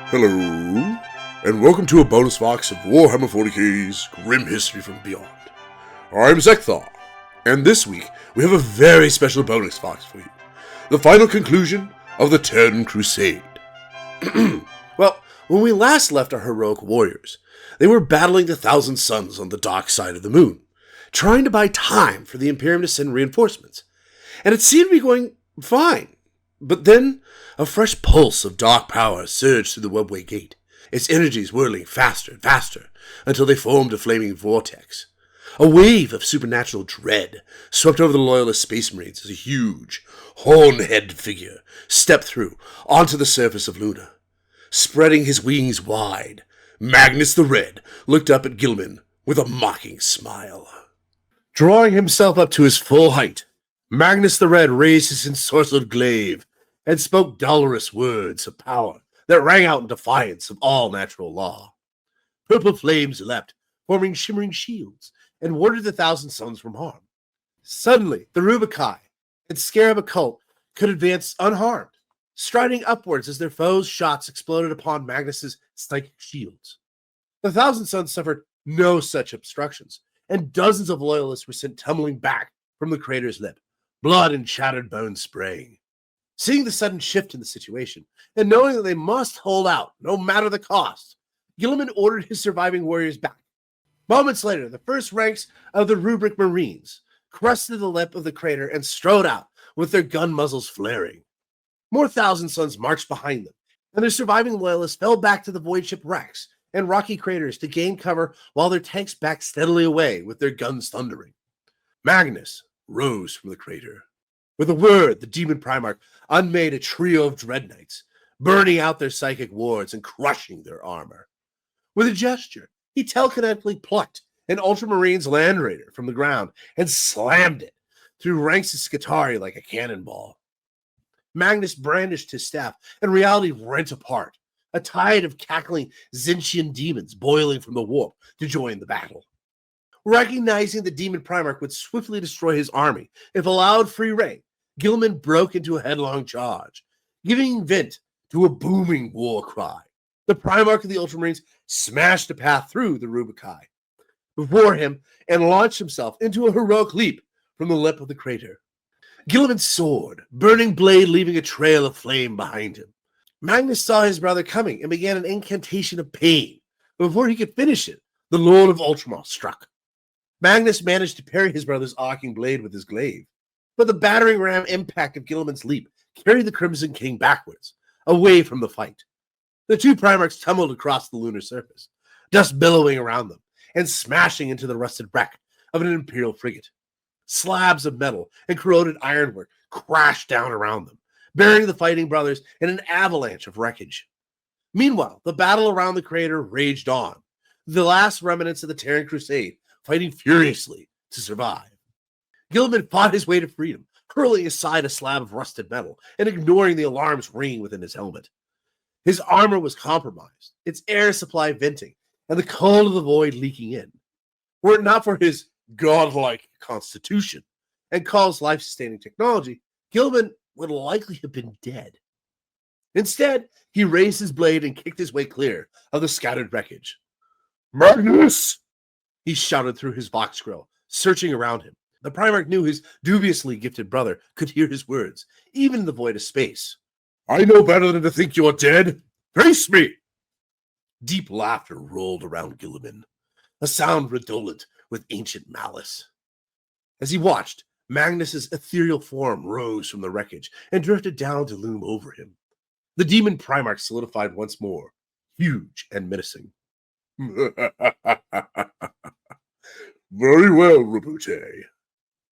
Hello, and welcome to a bonus box of Warhammer 40k's Grim History from Beyond. I'm Zekthar, and this week we have a very special bonus box for you. The final conclusion of the Terran Crusade. Well, when we last left our heroic warriors, they were battling the Thousand Suns on the dark side of the moon, trying to buy time for the Imperium to send reinforcements, and it seemed to be going fine. But then, a fresh pulse of dark power surged through the webway gate, its energies whirling faster and faster, until they formed a flaming vortex. A wave of supernatural dread swept over the Loyalist Space Marines as a huge, horn-headed figure stepped through onto the surface of Luna. Spreading his wings wide, Magnus the Red looked up at Guilliman with a mocking smile. Drawing himself up to his full height, Magnus the Red raised his ensorcelled glaive and spoke dolorous words of power that rang out in defiance of all natural law. Purple flames leapt, forming shimmering shields, and warded the Thousand Suns from harm. Suddenly, the Roboute and Scarab Occult could advance unharmed, striding upwards as their foes' shots exploded upon Magnus's psychic shields. The Thousand Suns suffered no such obstructions, and dozens of loyalists were sent tumbling back from the crater's lip, blood and shattered bones spraying. Seeing the sudden shift in the situation, and knowing that they must hold out no matter the cost, Guilliman ordered his surviving warriors back. Moments later, the first ranks of the Roboute Marines crested the lip of the crater and strode out with their gun muzzles flaring. More Thousand Suns marched behind them, and their surviving loyalists fell back to the void ship wrecks and rocky craters to gain cover while their tanks backed steadily away with their guns thundering. Magnus rose from the crater. With a word, the demon Primarch unmade a trio of Dread Knights, burning out their psychic wards and crushing their armor. With a gesture, he telekinetically plucked an Ultramarines Land Raider from the ground and slammed it through ranks of Scutari like a cannonball. Magnus brandished his staff, and reality rent apart, a tide of cackling Zinchian demons boiling from the warp to join the battle. Recognizing the demon Primarch would swiftly destroy his army if allowed free rein, Guilliman broke into a headlong charge, giving vent to a booming war cry. The Primarch of the Ultramarines smashed a path through the Roboute before him and launched himself into a heroic leap from the lip of the crater. Guilliman's sword, burning blade leaving a trail of flame behind him. Magnus saw his brother coming and began an incantation of pain. Before he could finish it, the Lord of Ultramar struck. Magnus managed to parry his brother's arcing blade with his glaive, but the battering ram impact of Guilliman's leap carried the Crimson King backwards, away from the fight. The two Primarchs tumbled across the lunar surface, dust billowing around them, and smashing into the rusted wreck of an Imperial frigate. Slabs of metal and corroded ironwork crashed down around them, burying the fighting brothers in an avalanche of wreckage. Meanwhile, the battle around the crater raged on, the last remnants of the Terran Crusade fighting furiously to survive. Guilliman fought his way to freedom, hurling aside a slab of rusted metal and ignoring the alarms ringing within his helmet. His armor was compromised, its air supply venting, and the cold of the void leaking in. Were it not for his godlike constitution and Call's life-sustaining technology, Guilliman would likely have been dead. Instead, he raised his blade and kicked his way clear of the scattered wreckage. "Magnus!" he shouted through his box grill, searching around him. The Primarch knew his dubiously gifted brother could hear his words, even in the void of space. "I know better than to think you are dead. Face me!" Deep laughter rolled around Guilliman, a sound redolent with ancient malice. As he watched, Magnus's ethereal form rose from the wreckage and drifted down to loom over him. The demon Primarch solidified once more, huge and menacing. "Very well, Roboute,"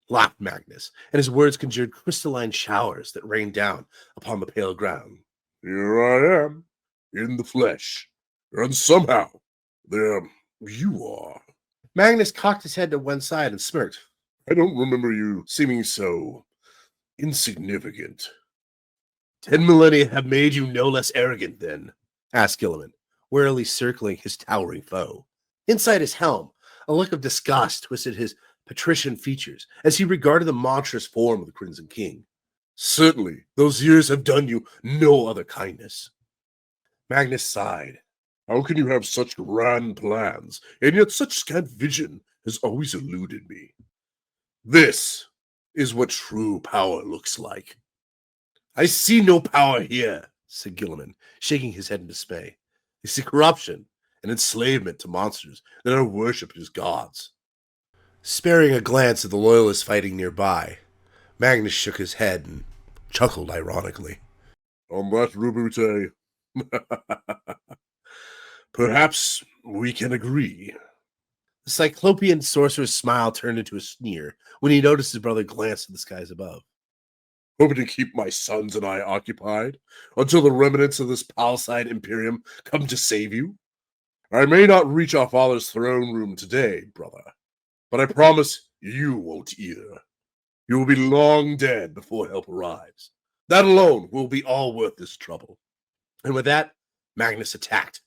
laughed Magnus, and his words conjured crystalline showers that rained down upon the pale ground. "Here I am, in the flesh, and somehow, there you are." Magnus cocked his head to one side and smirked. "I don't remember you seeming so insignificant." 10 millennia have made you no less arrogant, then?" asked Guilliman, warily circling his towering foe. Inside his helm, a look of disgust twisted his patrician features as he regarded the monstrous form of the Crimson King. "Certainly, those years have done you no other kindness." Magnus sighed. How can you have such grand plans, and yet such scant vision has always eluded me? This is what true power looks like. I see no power here, said Guilliman, shaking his head in dismay. I see corruption and enslavement to monsters that are worshipped as gods. Sparing a glance at the loyalists fighting nearby, Magnus shook his head and chuckled ironically. On that, Roboute, perhaps we can agree. The Cyclopean sorcerer's smile turned into a sneer when he noticed his brother glance at the skies above. Hoping to keep my sons and I occupied until the remnants of this palisade Imperium come to save you? I may not reach our father's throne room today, brother, but I promise you won't either. You will be long dead before help arrives. That alone will be all worth this trouble. And with that, Magnus attacked.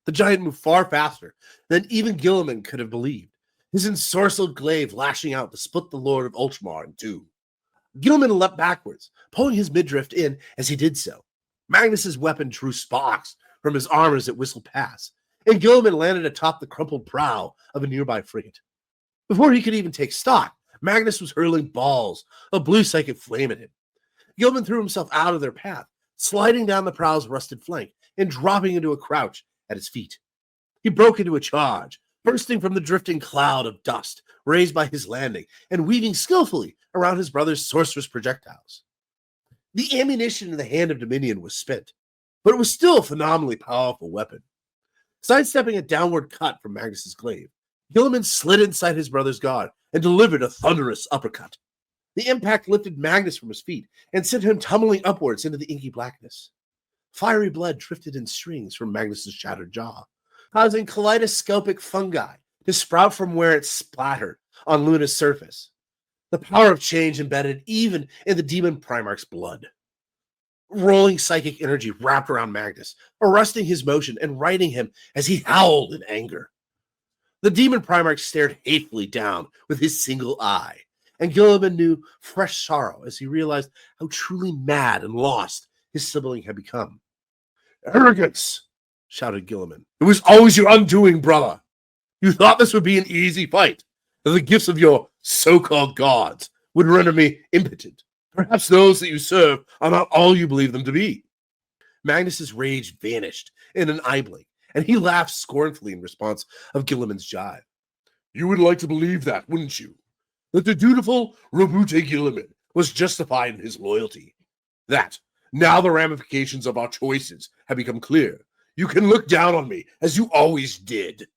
The giant moved far faster than even Guilliman could have believed, his ensorcelled glaive lashing out to split the Lord of Ultramar in two. Guilliman leapt backwards, pulling his midriff in as he did so. Magnus's weapon drew sparks from his armor as it whistled past, and Guilliman landed atop the crumpled prow of a nearby frigate. Before he could even take stock, Magnus was hurling balls of blue psychic flame at him. Guilliman threw himself out of their path, sliding down the prow's rusted flank and dropping into a crouch at his feet. He broke into a charge, bursting from the drifting cloud of dust raised by his landing and weaving skillfully around his brother's sorcerous projectiles. The ammunition in the hand of Dominion was spent, but it was still a phenomenally powerful weapon. Sidestepping a downward cut from Magnus's glaive, Guilliman slid inside his brother's guard and delivered a thunderous uppercut. The impact lifted Magnus from his feet and sent him tumbling upwards into the inky blackness. Fiery blood drifted in strings from Magnus's shattered jaw, causing kaleidoscopic fungi to sprout from where it splattered on Luna's surface. The power of change embedded even in the demon Primarch's blood. Rolling psychic energy wrapped around Magnus, arresting his motion and righting him as he howled in anger. The demon Primarch stared hatefully down with his single eye, and Guilliman knew fresh sorrow as he realized how truly mad and lost his sibling had become. Arrogance, shouted Guilliman. It was always your undoing, brother. You thought this would be an easy fight, that the gifts of your so-called gods would render me impotent. Perhaps those that you serve are not all you believe them to be. Magnus's rage vanished in an eye blink, and he laughed scornfully in response of Guilliman's jibe. You would like to believe that, wouldn't you? That the dutiful Roboute Guilliman was justified in his loyalty. That, now the ramifications of our choices have become clear, you can look down on me as you always did.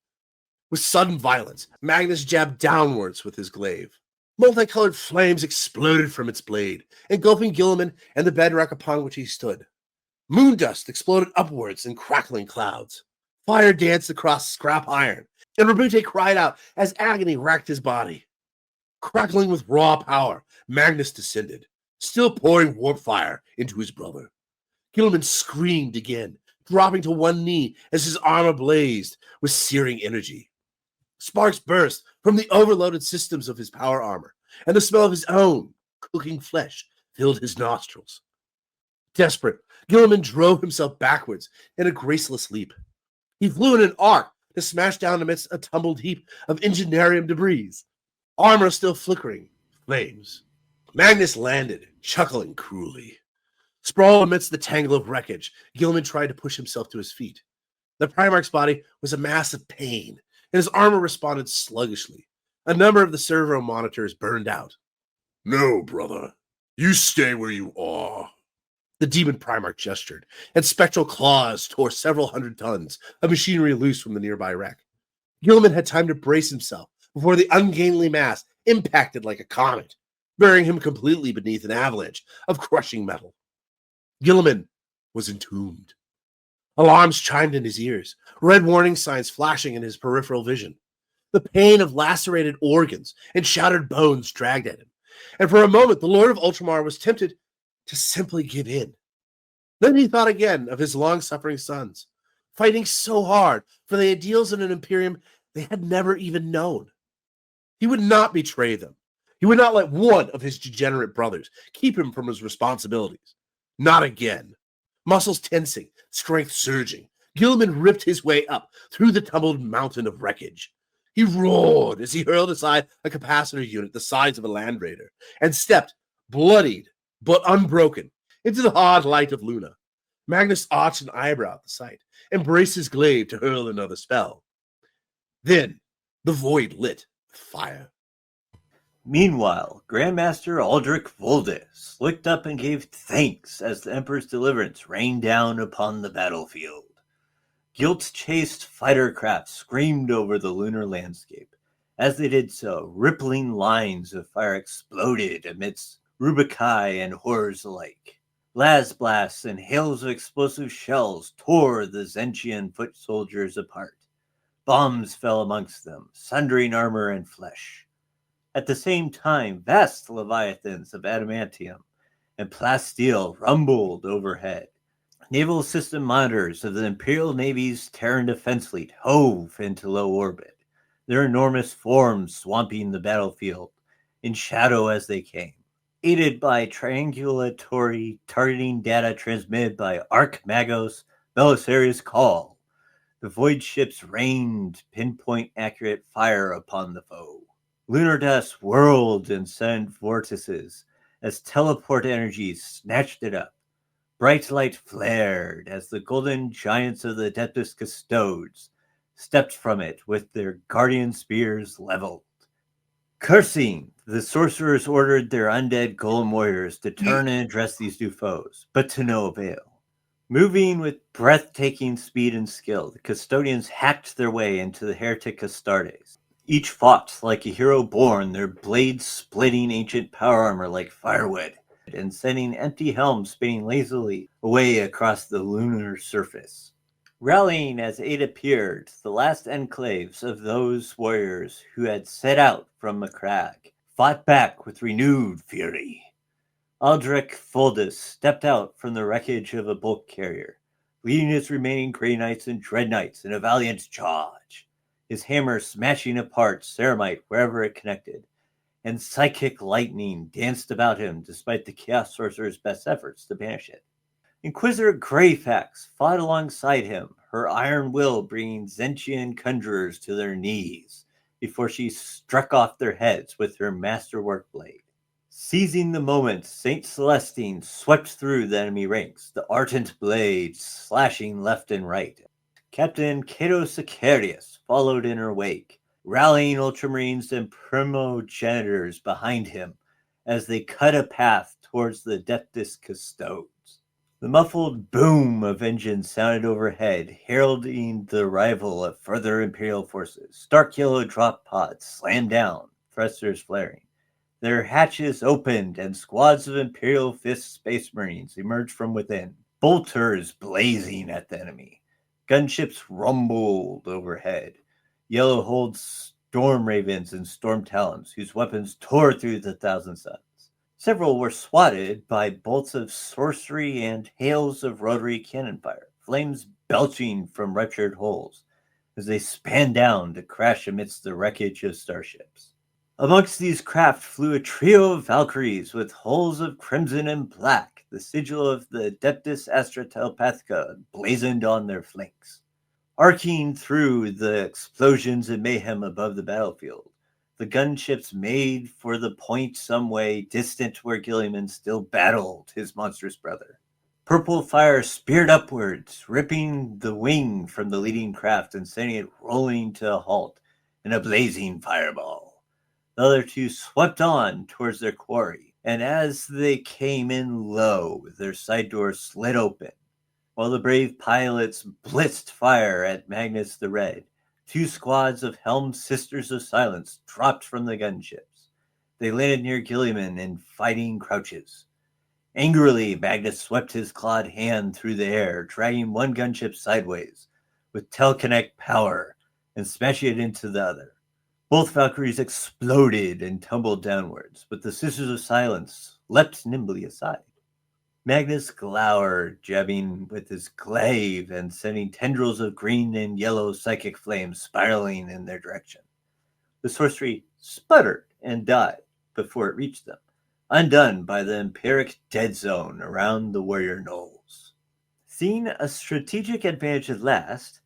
With sudden violence, Magnus jabbed downwards with his glaive. Multicolored flames exploded from its blade, engulfing Guilliman and the bedrock upon which he stood. Moon dust exploded upwards in crackling clouds. Fire danced across scrap iron, and Roboute cried out as agony racked his body. Crackling with raw power, Magnus descended, still pouring warp fire into his brother. Guilliman screamed again, dropping to one knee as his armor blazed with searing energy. Sparks burst from the overloaded systems of his power armor, and the smell of his own cooking flesh filled his nostrils. Desperate, Guilliman drove himself backwards in a graceless leap. He flew in an arc to smash down amidst a tumbled heap of engineering debris. Armor still flickering, flames. Magnus landed, chuckling cruelly. Sprawled amidst the tangle of wreckage, Guilliman tried to push himself to his feet. The Primarch's body was a mass of pain, and his armor responded sluggishly. A number of the servo monitors burned out. No, brother. You stay where you are. The demon Primarch gestured, and spectral claws tore several hundred tons of machinery loose from the nearby wreck. Guilliman had time to brace himself before the ungainly mass impacted like a comet, burying him completely beneath an avalanche of crushing metal. Guilliman was entombed. Alarms chimed in his ears, red warning signs flashing in his peripheral vision. The pain of lacerated organs and shattered bones dragged at him, and for a moment the Lord of Ultramar was tempted to simply give in. Then he thought again of his long-suffering sons, fighting so hard for the ideals in an Imperium they had never even known. He would not betray them. He would not let one of his degenerate brothers keep him from his responsibilities. Not again. Muscles tensing, strength surging, Guilliman ripped his way up through the tumbled mountain of wreckage. He roared as he hurled aside a capacitor unit the size of a Land Raider and stepped, bloodied but unbroken, into the hard light of Luna. Magnus arched an eyebrow at the sight and braced his glaive to hurl another spell. Then the void lit with fire. Meanwhile, Grandmaster Aldrich Voldus looked up and gave thanks as the Emperor's deliverance rained down upon the battlefield. Guilt-chased fighter craft screamed over the lunar landscape. As they did so, rippling lines of fire exploded amidst Rubicae and horrors alike. Las blasts and hails of explosive shells tore the Zentian foot soldiers apart. Bombs fell amongst them, sundering armor and flesh. At the same time, vast leviathans of adamantium and plasteel rumbled overhead. Naval system monitors of the Imperial Navy's Terran defense fleet hove into low orbit, their enormous forms swamping the battlefield in shadow as they came. Aided by triangulatory targeting data transmitted by Archmagos Belisarius Call, the void ships rained pinpoint-accurate fire upon the foe. Lunar dust whirled in sent vortices as teleport energies snatched it up. Bright light flared as the golden giants of the Adeptus Custodes stepped from it with their guardian spears leveled. Cursing, the sorcerers ordered their undead golem warriors to turn and address these new foes, but to no avail. Moving with breathtaking speed and skill, the custodians hacked their way into the heretic Astartes. Each fought like a hero born, their blades splitting ancient power armor like firewood, and sending empty helms spinning lazily away across the lunar surface. Rallying as aid appeared, the last enclaves of those warriors who had set out from Macragge fought back with renewed fury. Aldrich Voldus stepped out from the wreckage of a bulk carrier, leading his remaining Grey Knights and Dread Knights in a valiant charge, his hammer smashing apart ceramite wherever it connected, and psychic lightning danced about him despite the Chaos Sorcerer's best efforts to banish it. Inquisitor Greyfax fought alongside him, her iron will bringing Zentian conjurers to their knees before she struck off their heads with her masterwork blade. Seizing the moment, Saint Celestine swept through the enemy ranks, the ardent blade slashing left and right. Captain Cato Sicarius followed in her wake, rallying Ultramarines and Primogenitors behind him as they cut a path towards the Adeptus Custodes. The muffled boom of engines sounded overhead, heralding the arrival of further Imperial forces. Stark yellow drop pods slammed down, thrusters flaring. Their hatches opened, and squads of Imperial 5th Space Marines emerged from within, bolters blazing at the enemy. Gunships rumbled overhead, yellow-hulled storm ravens and storm talons, whose weapons tore through the thousand suns. Several were swatted by bolts of sorcery and hails of rotary cannon fire, flames belching from ruptured holes as they span down to crash amidst the wreckage of starships. Amongst these craft flew a trio of Valkyries with hulls of crimson and black, the sigil of the Adeptus Astra Telepathica blazoned on their flanks. Arcing through the explosions and mayhem above the battlefield, the gunships made for the point some way distant where Guilliman still battled his monstrous brother. Purple fire speared upwards, ripping the wing from the leading craft and sending it rolling to a halt in a blazing fireball. The other two swept on towards their quarry, and as they came in low, their side doors slid open. While the brave pilots blitzed fire at Magnus the Red, two squads of helmed Sisters of Silence dropped from the gunships. They landed near Guilliman in fighting crouches. Angrily, Magnus swept his clawed hand through the air, dragging one gunship sideways with telekinetic power and smashing it into the other. Both Valkyries exploded and tumbled downwards, but the Sisters of Silence leapt nimbly aside. Magnus glowered, jabbing with his glaive and sending tendrils of green and yellow psychic flames spiraling in their direction. The sorcery sputtered and died before it reached them, undone by the empiric dead zone around the warrior knolls. Seeing a strategic advantage at last,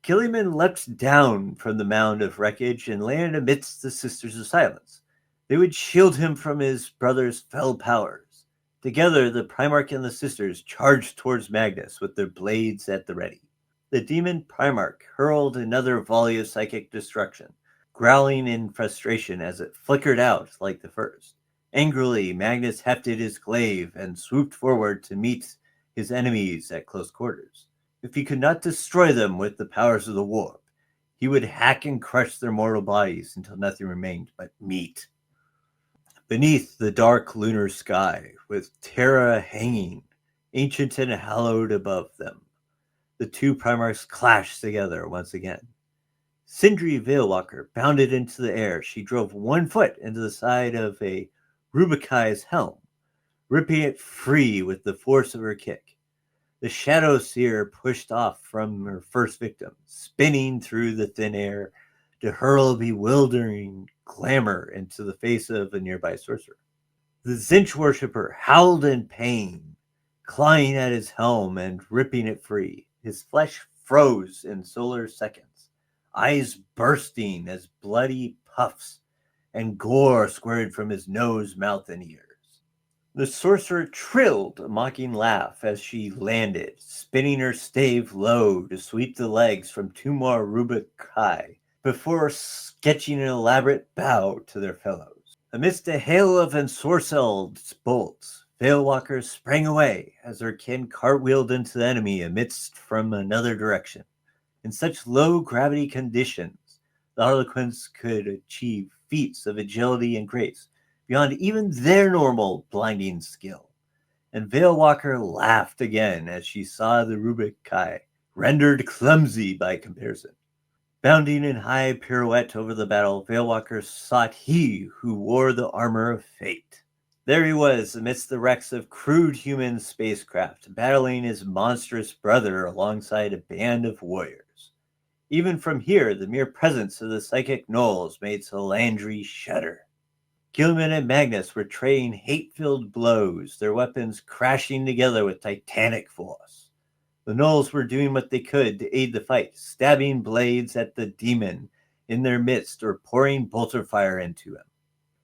Guilliman leapt down from the mound of wreckage and landed amidst the Sisters of Silence. They would shield him from his brother's fell powers. Together, the Primarch and the Sisters charged towards Magnus with their blades at the ready. The demon Primarch hurled another volley of psychic destruction, growling in frustration as it flickered out like the first. Angrily, Magnus hefted his glaive and swooped forward to meet his enemies at close quarters. If he could not destroy them with the powers of the warp, he would hack and crush their mortal bodies until nothing remained but meat. Beneath the dark lunar sky, with Terra hanging, ancient and hallowed above them, the two Primarchs clashed together once again. Sindri Veilwalker bounded into the air. She drove one foot into the side of a Rubicai's helm, ripping it free with the force of her kick. The Shadow Seer pushed off from her first victim, spinning through the thin air to hurl bewildering glamour into the face of a nearby sorcerer. The Zinch worshipper howled in pain, clawing at his helm and ripping it free. His flesh froze in solar seconds, eyes bursting as bloody puffs and gore squirted from his nose, mouth, and ears. The sorcerer trilled a mocking laugh as she landed, spinning her stave low to sweep the legs from two more Rubikai before sketching an elaborate bow to their fellows. Amidst a hail of ensorcelled bolts, Veilwalker sprang away as her kin cartwheeled into the enemy amidst from another direction. In such low gravity conditions, the Harlequins could achieve feats of agility and grace beyond even their normal blinding skill. And Veilwalker laughed again as she saw the Rubikai rendered clumsy by comparison. Bounding in high pirouette over the battle, Veilwalker sought he who wore the armor of fate. There he was, amidst the wrecks of crude human spacecraft, battling his monstrous brother alongside a band of warriors. Even from here, the mere presence of the psychic gnolls made Salandri shudder. Guilliman and Magnus were trading hate-filled blows, their weapons crashing together with titanic force. The gnolls were doing what they could to aid the fight, stabbing blades at the demon in their midst or pouring bolter fire into him.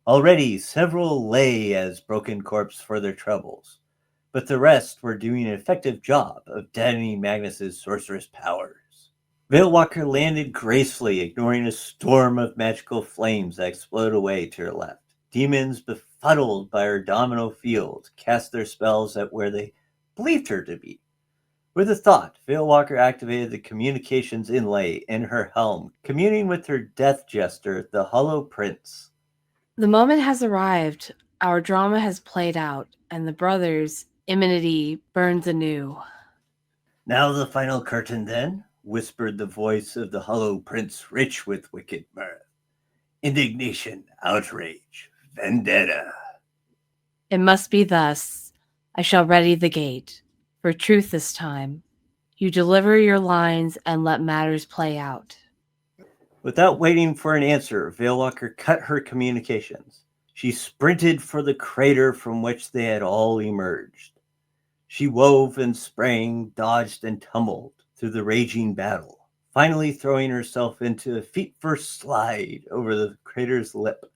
Already, several lay as broken corpses for their troubles, but the rest were doing an effective job of deadening Magnus's sorcerous powers. Veilwalker landed gracefully, ignoring a storm of magical flames that exploded away to her left. Demons, befuddled by her domino field, cast their spells at where they believed her to be. With a thought, Veilwalker activated the communications inlay in her helm, communing with her death jester, the Hollow Prince. The moment has arrived, our drama has played out, and the brothers' enmity burns anew. Now the final curtain, then, whispered the voice of the Hollow Prince, rich with wicked mirth. Indignation, outrage, vendetta. It must be thus. I shall ready the gate. For truth this time. You deliver your lines and let matters play out. Without waiting for an answer, Veilwalker cut her communications. She sprinted for the crater from which they had all emerged. She wove and sprang, dodged and tumbled through the raging battle, finally throwing herself into a feet-first slide over the crater's lip.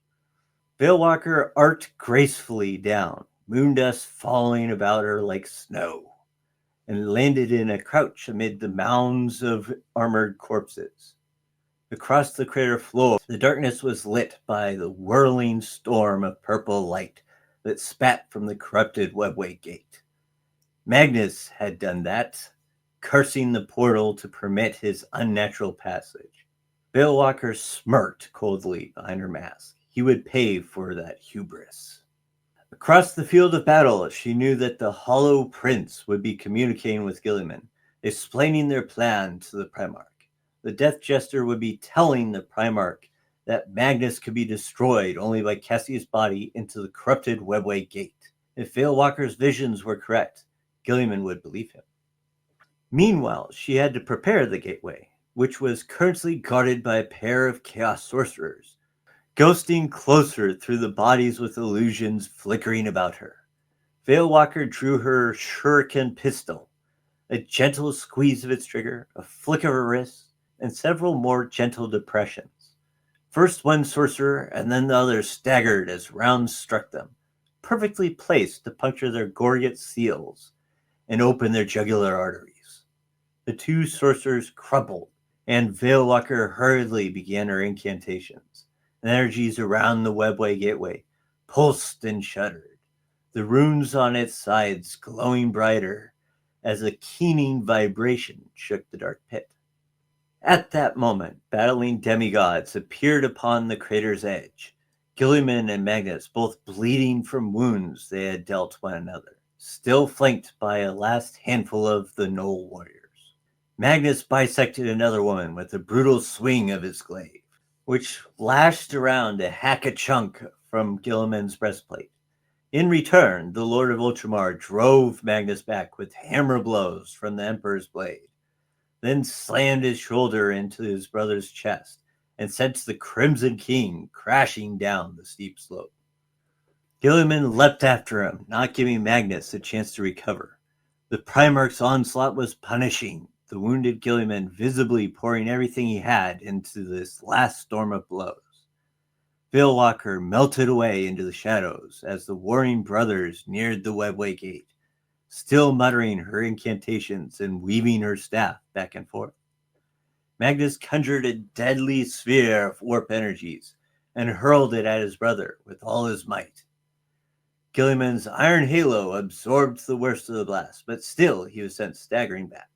Veilwalker arced gracefully down, moondust falling about her like snow, and landed in a crouch amid the mounds of armored corpses. Across the crater floor, the darkness was lit by the whirling storm of purple light that spat from the corrupted webway gate. Magnus had done that, cursing the portal to permit his unnatural passage. Veilwalker smirked coldly behind her mask. He would pay for that hubris. Across the field of battle, she knew that the Hollow Prince would be communicating with Guilliman, explaining their plan to the Primarch. The Death Jester would be telling the Primarch that Magnus could be destroyed only by casting his body into the corrupted webway gate. If Veilwalker's visions were correct, Guilliman would believe him. Meanwhile, she had to prepare the gateway, which was currently guarded by a pair of chaos sorcerers, ghosting closer through the bodies with illusions flickering about her. Veilwalker drew her shuriken pistol, A gentle squeeze of its trigger, a flick of her wrist, and several more gentle depressions. First one sorcerer and then the other staggered as rounds struck them, perfectly placed to puncture their gorget seals and open their jugular arteries. The two sorcerers crumpled, and Veilwalker hurriedly began her incantations. The energies around the webway gateway pulsed and shuddered, the runes on its sides glowing brighter as a keening vibration shook the dark pit. At that moment, battling demigods appeared upon the crater's edge, Guilliman and Magnus both bleeding from wounds they had dealt one another, still flanked by a last handful of the Knoll warriors. Magnus bisected another woman with a brutal swing of his glaive, which lashed around to hack a chunk from Guilliman's breastplate. In return, the Lord of Ultramar drove Magnus back with hammer blows from the Emperor's blade, then slammed his shoulder into his brother's chest and sent the Crimson King crashing down the steep slope. Guilliman leapt after him, not giving Magnus a chance to recover. The Primarch's onslaught was punishing, the wounded Guilliman visibly pouring everything he had into this last storm of blows. Veilwalker melted away into the shadows as the warring brothers neared the webway gate, still muttering her incantations and weaving her staff back and forth. Magnus conjured a deadly sphere of warp energies and hurled it at his brother with all his might. Guilliman's iron halo absorbed the worst of the blast, but still he was sent staggering back.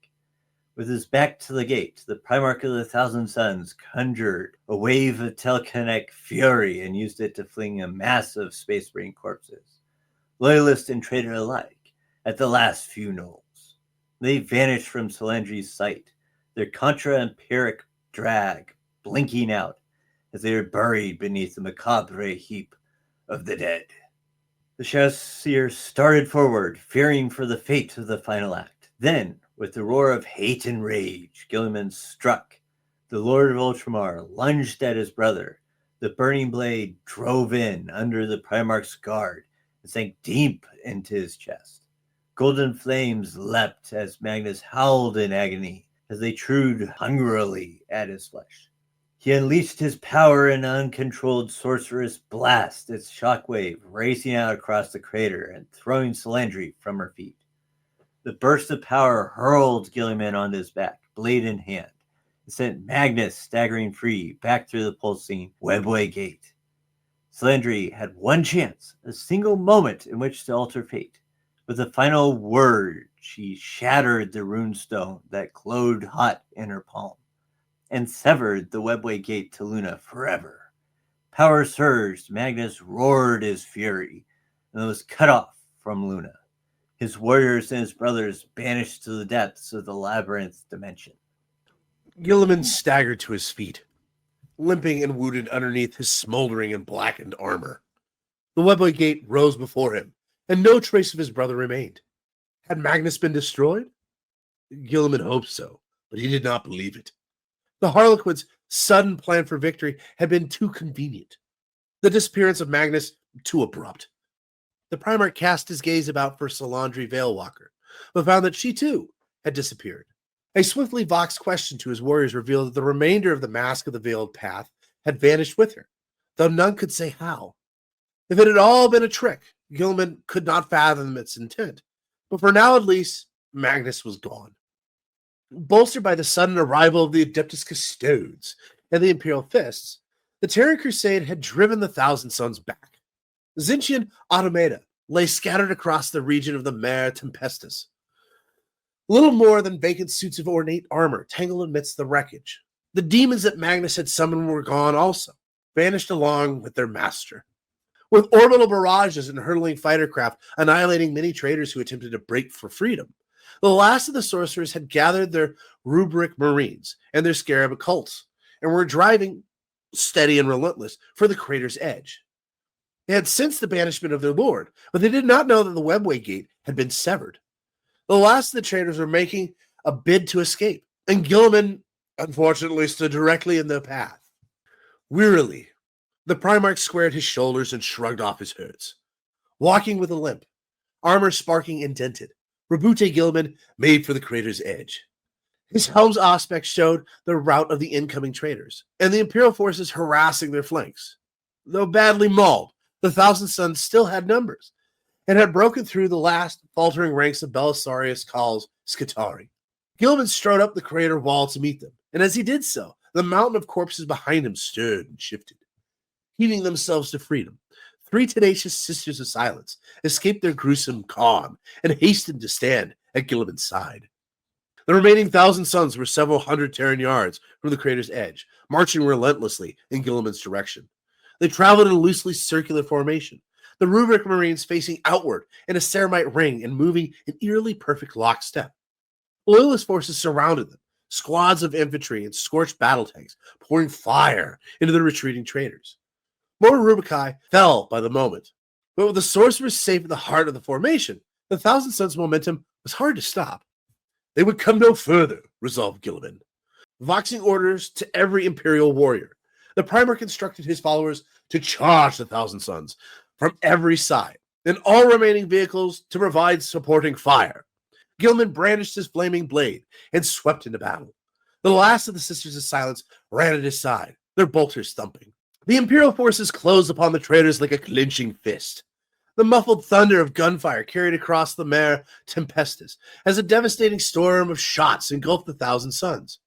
With his back to the gate, the Primarch of the Thousand Suns conjured a wave of telekinetic fury and used it to fling a mass of Space Marine corpses, loyalist and traitor alike, at the last few gnolls. They vanished from Solandri's sight, their contra-empiric drag blinking out as they were buried beneath the macabre heap of the dead. The Chasseur started forward, fearing for the fate of the final act. Then, with the roar of hate and rage, Guilliman struck. The Lord of Ultramar lunged at his brother. The burning blade drove in under the Primarch's guard and sank deep into his chest. Golden flames leapt as Magnus howled in agony as they chewed hungrily at his flesh. He unleashed his power in an uncontrolled sorcerous blast, its shockwave racing out across the crater and throwing Solandri from her feet. The burst of power hurled Guilliman onto his back, blade in hand, and sent Magnus staggering free back through the pulsing webway gate. Solandri had one chance, a single moment in which to alter fate. With a final word, she shattered the runestone that glowed hot in her palm and severed the webway gate to Luna forever. Power surged, Magnus roared his fury, and was cut off from Luna. His warriors and his brothers banished to the depths of the labyrinth dimension. Guilliman staggered to his feet, limping and wounded underneath his smoldering and blackened armor. The webway gate rose before him, and no trace of his brother remained. Had Magnus been destroyed? Guilliman hoped so, but he did not believe it. The Harlequin's sudden plan for victory had been too convenient. The disappearance of Magnus too abrupt. The Primarch cast his gaze about for Solandri Veilwalker, but found that she too had disappeared. A swiftly voxed question to his warriors revealed that the remainder of the Mask of the Veiled Path had vanished with her, though none could say how. If it had all been a trick, Guilliman could not fathom its intent, but for now at least, Magnus was gone. Bolstered by the sudden arrival of the Adeptus Custodes and the Imperial Fists, the Terran Crusade had driven the Thousand Suns back. Zinchian automata lay scattered across the region of the Mare Tempestus. Little more than vacant suits of ornate armor tangled amidst the wreckage. The demons that Magnus had summoned were gone also, vanished along with their master. With orbital barrages and hurtling fighter craft annihilating many traders who attempted to break for freedom, the last of the sorcerers had gathered their rubric marines and their scarab cults and were driving, steady and relentless, for the crater's edge. They had sensed the banishment of their lord, but they did not know that the webway gate had been severed. The last of the traders were making a bid to escape, and Guilliman, unfortunately, stood directly in their path. Wearily, the Primarch squared his shoulders and shrugged off his hurts. Walking with a limp, armor sparking indented, Roboute Guilliman made for the crater's edge. His helm's aspect showed the route of the incoming traders, and the Imperial forces harassing their flanks. Though badly mauled, the Thousand Sons still had numbers, and had broken through the last faltering ranks of Belisarius Khal's Skitarii. Guilliman strode up the crater wall to meet them, and as he did so, the mountain of corpses behind him stirred and shifted. Heaving themselves to freedom, 3 tenacious Sisters of Silence escaped their gruesome calm and hastened to stand at Guilliman's side. The remaining 1,000 Sons were several hundred Terran yards from the crater's edge, marching relentlessly in Guilliman's direction. They traveled in a loosely circular formation, the Roboute Marines facing outward in a ceramite ring and moving in eerily perfect lockstep. Loyalist forces surrounded them, squads of infantry and scorched battle tanks pouring fire into the retreating traders. More Rubicae fell by the moment, but with the sorcerers safe at the heart of the formation, the Thousand Sons' momentum was hard to stop. They would come no further, resolved Guilliman. Voxing orders to every Imperial warrior, the Primarch instructed his followers to charge the Thousand Sons from every side, and all remaining vehicles to provide supporting fire. Guilliman brandished his flaming blade and swept into battle. The last of the Sisters of Silence ran at his side, their bolters thumping. The Imperial forces closed upon the traitors like a clinching fist. The muffled thunder of gunfire carried across the Mare Tempestus as a devastating storm of shots engulfed the Thousand Sons.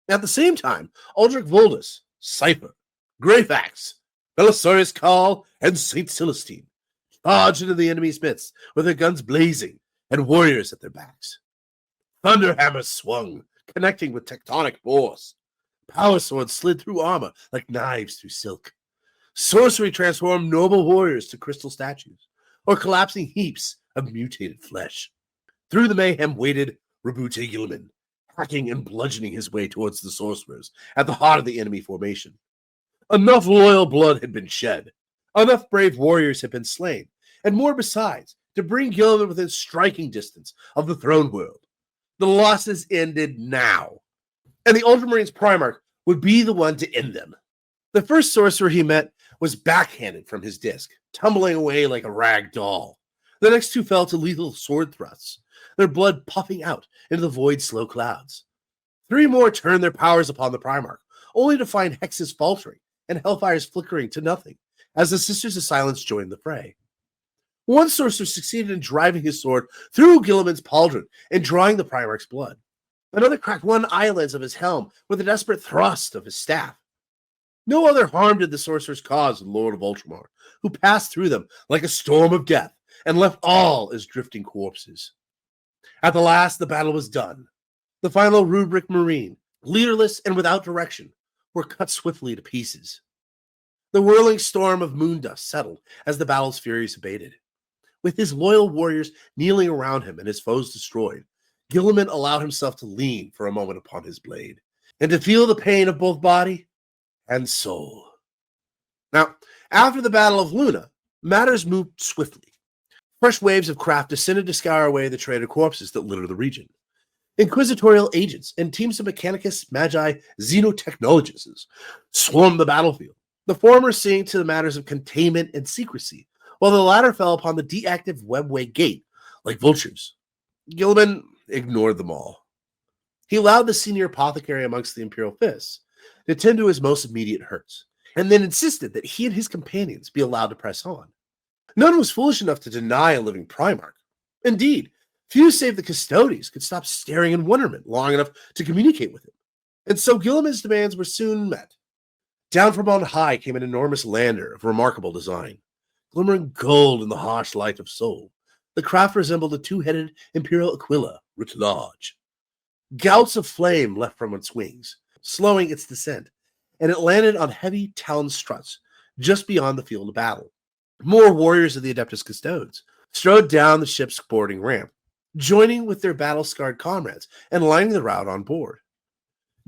At the same time, Aldrich Voldus, Cipher, Greyfax, Belisarius Khal, and Saint Celestine charged into the enemy's midst with their guns blazing and warriors at their backs. Thunder hammers swung, connecting with tectonic force. Power swords slid through armor like knives through silk. Sorcery transformed noble warriors to crystal statues, or collapsing heaps of mutated flesh. Through the mayhem waded Roboute Guilliman, hacking and bludgeoning his way towards the sorcerers at the heart of the enemy formation. Enough loyal blood had been shed, enough brave warriors had been slain, and more besides, to bring Guilliman within striking distance of the throne world. The losses ended now, and the Ultramarines Primarch would be the one to end them. The first sorcerer he met was backhanded from his disc, tumbling away like a rag doll. The next 2 fell to lethal sword thrusts, their blood puffing out into the void slow clouds. 3 more turned their powers upon the Primarch, only to find hexes faltering and hellfires flickering to nothing as the Sisters of Silence joined the fray. One sorcerer succeeded in driving his sword through Guilliman's pauldron and drawing the Primarch's blood. Another cracked one eyelids of his helm with a desperate thrust of his staff. No other harm did the sorcerers cause the Lord of Ultramar, who passed through them like a storm of death and left all as drifting corpses. At the last, the battle was done. The final Roboute Marine, leaderless and without direction, were cut swiftly to pieces. The whirling storm of moon dust settled as the battle's furies abated. With his loyal warriors kneeling around him and his foes destroyed, Guilliman allowed himself to lean for a moment upon his blade and to feel the pain of both body and soul. Now, after the Battle of Luna, matters moved swiftly. Fresh waves of craft descended to scour away the traitor corpses that litter the region. Inquisitorial agents and teams of Mechanicus Magi Xenotechnologists swarmed the battlefield, the former seeing to the matters of containment and secrecy, while the latter fell upon the deactive webway gate like vultures. Guilliman ignored them all. He allowed the senior apothecary amongst the Imperial Fists to tend to his most immediate hurts, and then insisted that he and his companions be allowed to press on. None was foolish enough to deny a living Primarch. Indeed, few save the Custodes could stop staring in wonderment long enough to communicate with him, and so Guilliman's demands were soon met. Down from on high came an enormous lander of remarkable design, glimmering gold in the harsh light of Sol. The craft resembled a 2-headed Imperial Aquila writ large. Gouts of flame left from its wings, slowing its descent, and it landed on heavy talon struts just beyond the field of battle. More warriors of the Adeptus Custodes strode down the ship's boarding ramp, joining with their battle-scarred comrades and lining the route on board.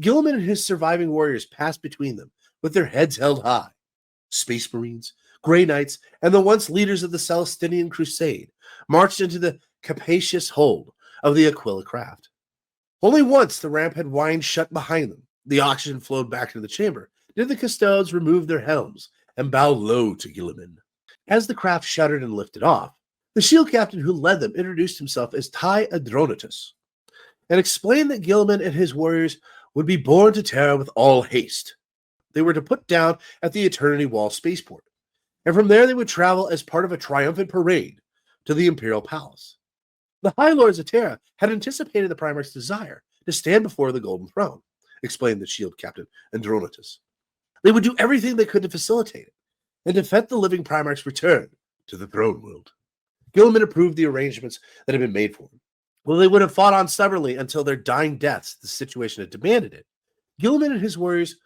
Guilliman and his surviving warriors passed between them, with their heads held high. Space Marines, Grey Knights, and the once leaders of the Celestinian Crusade marched into the capacious hold of the Aquila craft. Only once the ramp had whined shut behind them, the oxygen flowed back into the chamber, did the Custodes remove their helms and bow low to Guilliman. As the craft shuddered and lifted off, The shield captain who led them introduced himself as Tai Adronatus and explained that Guilliman and his warriors would be borne to Terra with all haste. They were to put down at the Eternity Wall spaceport, and from there they would travel as part of a triumphant parade to the Imperial Palace. The High Lords of Terra had anticipated the Primarch's desire to stand before the Golden Throne, explained the shield captain Andronatus. They would do everything they could to facilitate it, and defend the living Primarch's return to the throne world. Guilliman approved the arrangements that had been made for him. While they would have fought on stubbornly until their dying deaths, the situation had demanded it, Guilliman and his warriors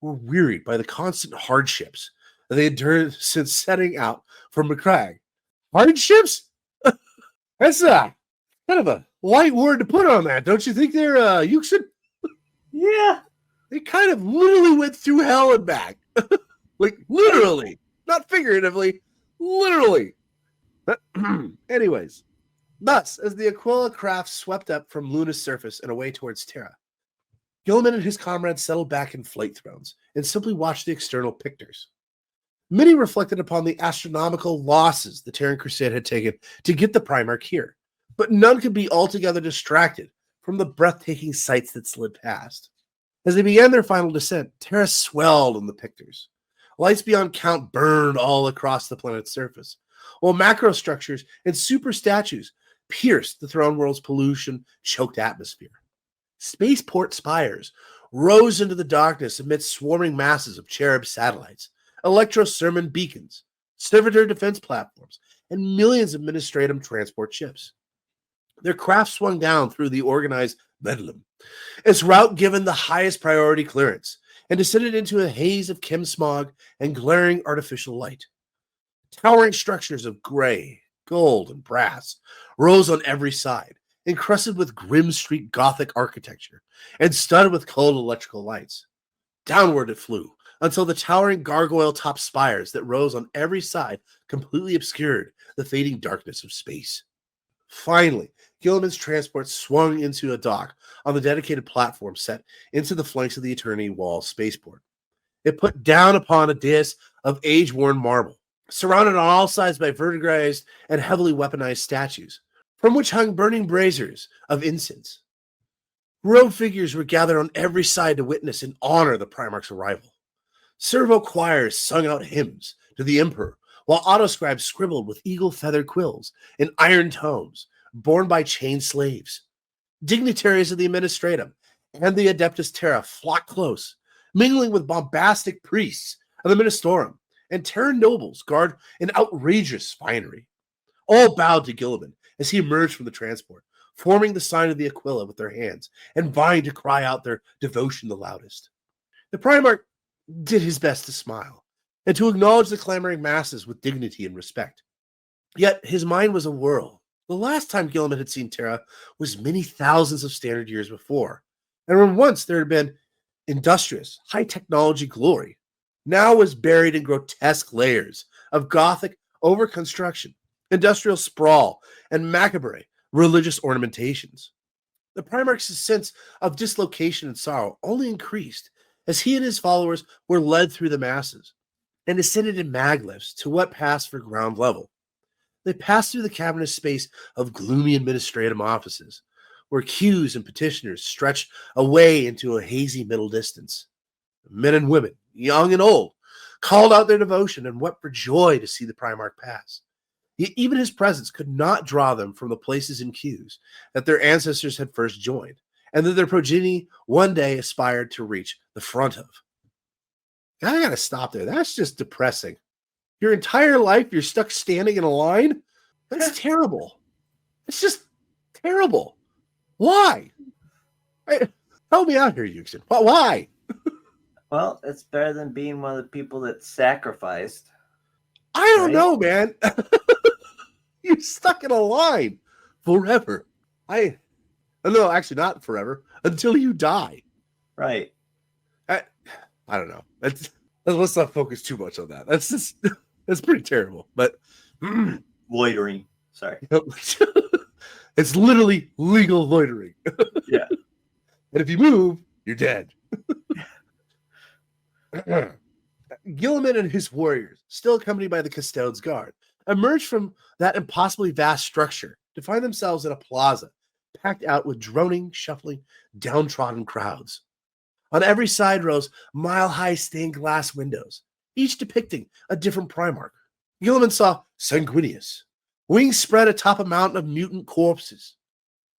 were wearied by the constant hardships that they endured since setting out from McCrag. Hardships? That's kind of a light word to put on that, don't you think there, Euxin? Yeah. They kind of literally went through hell and back. Like, literally. Not figuratively. Literally. Anyways. Thus, as the Aquila craft swept up from Luna's surface and away towards Terra, Guilliman and his comrades settled back in flight thrones and simply watched the external pictures. Many reflected upon the astronomical losses the Terran Crusade had taken to get the Primarch here, but none could be altogether distracted from the breathtaking sights that slid past. As they began their final descent, Terra swelled in the pictures. Lights beyond count burned all across the planet's surface, while macro structures and super statues pierced the throne world's pollution-choked atmosphere. Spaceport spires rose into the darkness amidst swarming masses of cherub satellites, electro-sermon beacons, servitor defense platforms, and millions of Ministratum transport ships. Their craft swung down through the organized bedlam, its route given the highest priority clearance, and descended into a haze of chem smog and glaring artificial light. Towering structures of gray, gold, and brass rose on every side, encrusted with grim street Gothic architecture and studded with cold electrical lights. Downward it flew, until the towering gargoyle-topped spires that rose on every side completely obscured the fading darkness of space. Finally, Guilliman's transport swung into a dock on the dedicated platform set into the flanks of the Eternity Wall spaceport. It put down upon a dais of age-worn marble, surrounded on all sides by vertigrized and heavily weaponized statues, from which hung burning braziers of incense. Robed figures were gathered on every side to witness and honor the Primarch's arrival. Servo choirs sung out hymns to the Emperor, while autoscribes scribbled with eagle-feathered quills in iron tomes borne by chained slaves. Dignitaries of the Administratum and the Adeptus Terra flocked close, mingling with bombastic priests of the Ministorum, and Terran nobles guard in outrageous finery. All bowed to Guilliman as he emerged from the transport, forming the sign of the Aquila with their hands and vying to cry out their devotion the loudest. The Primarch did his best to smile and to acknowledge the clamoring masses with dignity and respect. Yet his mind was awhirl. The last time Guilliman had seen Terra was many thousands of standard years before, and when once there had been industrious, high-technology glory, now was buried in grotesque layers of Gothic overconstruction, industrial sprawl, and macabre religious ornamentations. The Primarch's sense of dislocation and sorrow only increased as he and his followers were led through the masses and descended in maglifts to what passed for ground level. They passed through the cavernous space of gloomy administrative offices, where queues and petitioners stretched away into a hazy middle distance. Men and women, young and old, called out their devotion and wept for joy to see the Primarch pass. Yet even his presence could not draw them from the places and queues that their ancestors had first joined, and that their progeny one day aspired to reach the front of. I gotta stop there. That's just depressing. Your entire life, you're stuck standing in a line? That's terrible. It's just terrible. Why? Help me out here, Euxin. Why? Well, it's better than being one of the people that sacrificed. I don't know, man. You're stuck in a line forever. No, actually not forever. Until you die. Right. I don't know. Let's not focus too much on that. That's pretty terrible. But Loitering. Sorry. It's literally legal loitering. Yeah. And if you move, you're dead. Guilliman and his warriors, still accompanied by the Custodes Guard, emerged from that impossibly vast structure to find themselves in a plaza packed out with droning, shuffling, downtrodden crowds. On every side rose mile-high stained glass windows, each depicting a different Primarch. Guilliman saw Sanguinius, wings spread atop a mountain of mutant corpses.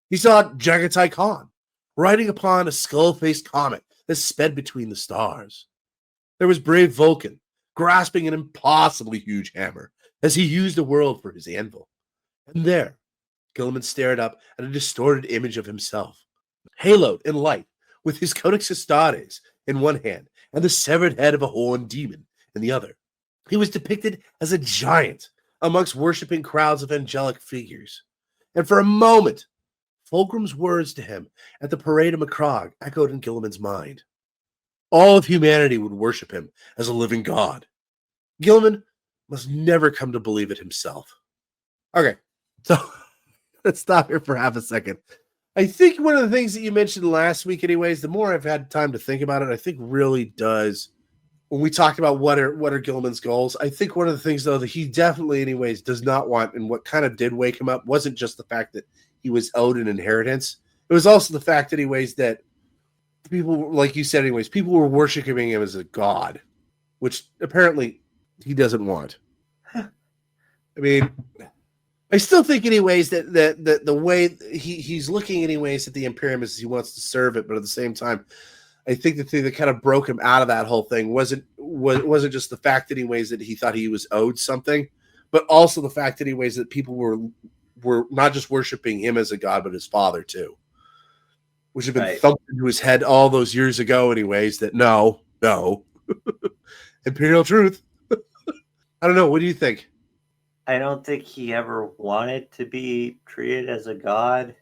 He saw Jagatai Khan, riding upon a skull-faced comet that sped between the stars. There was brave Vulcan, grasping an impossibly huge hammer as he used the world for his anvil. And there, Guilliman stared up at a distorted image of himself, haloed in light, with his Codex Custodes in one hand and the severed head of a horned demon in the other. He was depicted as a giant amongst worshipping crowds of angelic figures. And for a moment, Fulgrim's words to him at the Parade of Macrogh echoed in Guilliman's mind. All of humanity would worship him as a living god. Guilliman must never come to believe it himself. Okay, so let's stop here for half a second. I think one of the things that you mentioned last week, anyways, the more I've had time to think about it, I think really does. When we talked about what are Guilliman's goals, I think one of the things, though, that he definitely, anyways, does not want, and what kind of did wake him up, wasn't just the fact that he was owed an inheritance. It was also the fact, anyways, that people, like you said, anyways, people were worshiping him as a god, which apparently he doesn't want. I mean, I still think, anyways, that the way he's looking, anyways, at the Imperium is he wants to serve it, but at the same time, I think the thing that kind of broke him out of that whole thing wasn't just the fact, anyways, that he thought he was owed something, but also the fact, anyways, that people were not just worshiping him as a god, but his father too, which had been thumped into his head all those years ago, anyways. That no, Imperial truth. I don't know. What do you think? I don't think he ever wanted to be treated as a god.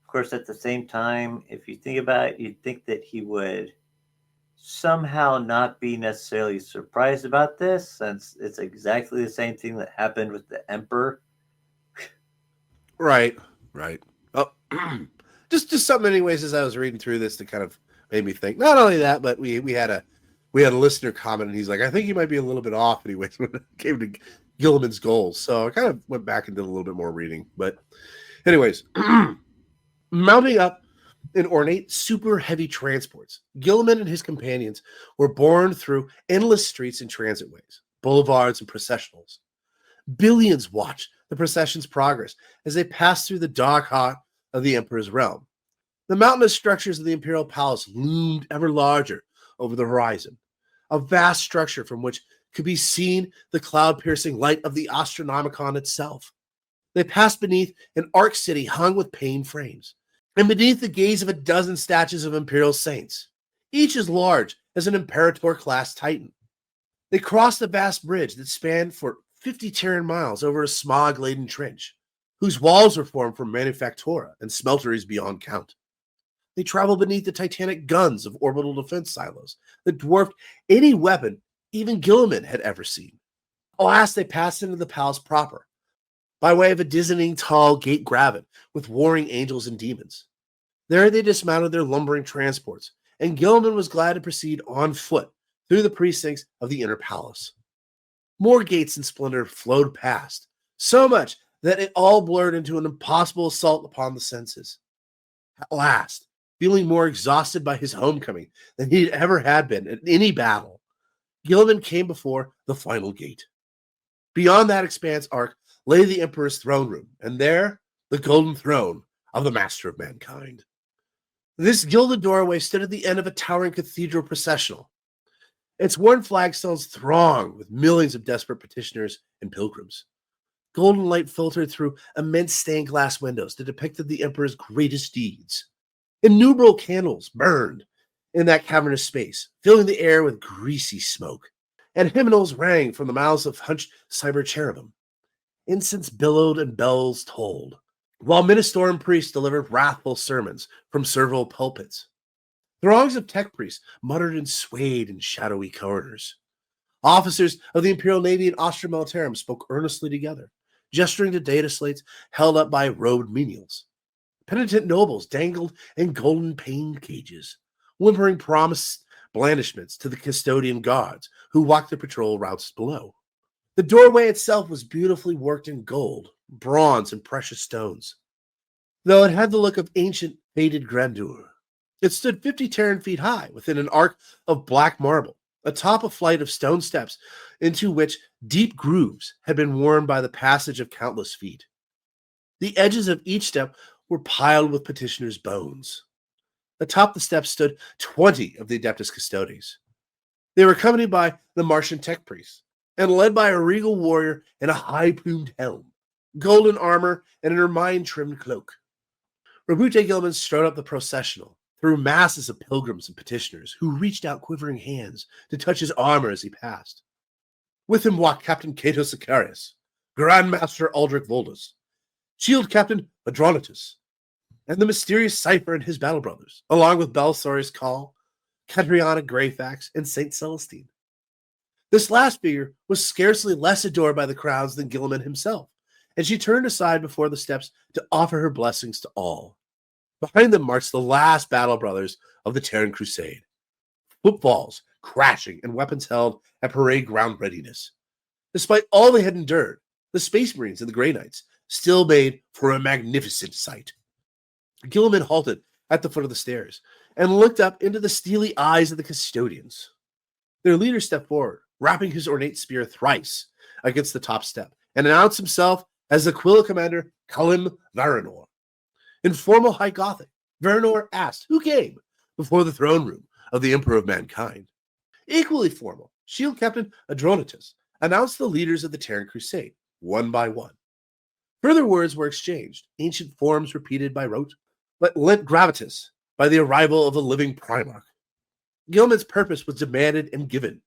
Of course, at the same time, if you think about it, you'd think that he would somehow not be necessarily surprised about this, since it's exactly the same thing that happened with the Emperor. Right. Oh, just something, anyways, as I was reading through this, that kind of made me think. Not only that, but we had a listener comment, and he's like, I think he might be a little bit off, anyways, when it came to Guilliman's goals. So I kind of went back and did a little bit more reading. But anyways, mounting up in ornate, super heavy transports, Guilliman and his companions were borne through endless streets and transitways, boulevards and processionals. Billions watched the procession's progress as they passed through the dark heart of the Emperor's realm. The mountainous structures of the Imperial Palace loomed ever larger over the horizon, a vast structure from which could be seen the cloud-piercing light of the Astronomicon itself. They passed beneath an arc city hung with pane frames, and beneath the gaze of a dozen statues of Imperial saints, each as large as an Imperator-class Titan. They crossed a vast bridge that spanned for 50 Terran miles over a smog-laden trench, whose walls were formed from manufactura and smelteries beyond count. They traveled beneath the titanic guns of orbital defense silos that dwarfed any weapon even Guilliman had ever seen. Last, they passed into the palace proper, by way of a dizzying tall gate gravid with warring angels and demons. There they dismounted their lumbering transports, and Guilliman was glad to proceed on foot through the precincts of the inner palace. More gates and splendor flowed past, so much that it all blurred into an impossible assault upon the senses. At last, feeling more exhausted by his homecoming than he ever had been in any battle, Guilliman came before the final gate. Beyond that expanse arc lay the Emperor's throne room, and there, the golden throne of the Master of Mankind. This gilded doorway stood at the end of a towering cathedral processional, its worn flagstones thronged with millions of desperate petitioners and pilgrims. Golden light filtered through immense stained glass windows that depicted the Emperor's greatest deeds. Innumerable candles burned in that cavernous space, filling the air with greasy smoke, and hymnals rang from the mouths of hunched cyber cherubim. Incense billowed and bells tolled, while ministorum priests delivered wrathful sermons from servile pulpits. Throngs of tech priests muttered and swayed in shadowy corridors. Officers of the Imperial Navy and Austria Militarum spoke earnestly together, gesturing to data slates held up by robed menials. Penitent nobles dangled in golden pane cages, whimpering promised blandishments to the custodian guards who walked the patrol routes below. The doorway itself was beautifully worked in gold, bronze, and precious stones, though it had the look of ancient, faded grandeur. It stood 50 Terran feet high within an arc of black marble, atop a flight of stone steps into which deep grooves had been worn by the passage of countless feet. The edges of each step were piled with petitioners' bones. Atop the steps stood 20 of the Adeptus Custodes. They were accompanied by the Martian tech priests and led by a regal warrior in a high-plumed helm, golden armor, and an ermine-trimmed cloak. Roboute Guilliman strode up the processional through masses of pilgrims and petitioners who reached out quivering hands to touch his armor as he passed. With him walked Captain Cato Sicarius, Grand Master Aldrich Voldus, Shield Captain Adronatus, and the mysterious Cipher and his battle brothers, along with Belisarius Call, Catriona Greyfax, and Saint Celestine. This last figure was scarcely less adored by the crowds than Guilliman himself, and she turned aside before the steps to offer her blessings to all. Behind them marched the last battle brothers of the Terran Crusade, footfalls crashing and weapons held at parade ground readiness. Despite all they had endured, the Space Marines and the Grey Knights still made for a magnificent sight. Guilliman halted at the foot of the stairs and looked up into the steely eyes of the custodians. Their leader stepped forward, rapping his ornate spear thrice against the top step, and announced himself as the Aquila commander Kalim Varanor. In formal High Gothic, Varanor asked who came before the throne room of the Emperor of Mankind. Equally formal, Shield Captain Adronatus announced the leaders of the Terran Crusade, one by one. Further words were exchanged, ancient forms repeated by rote, but lent gravitas by the arrival of the living Primarch. Guilliman's purpose was demanded and given,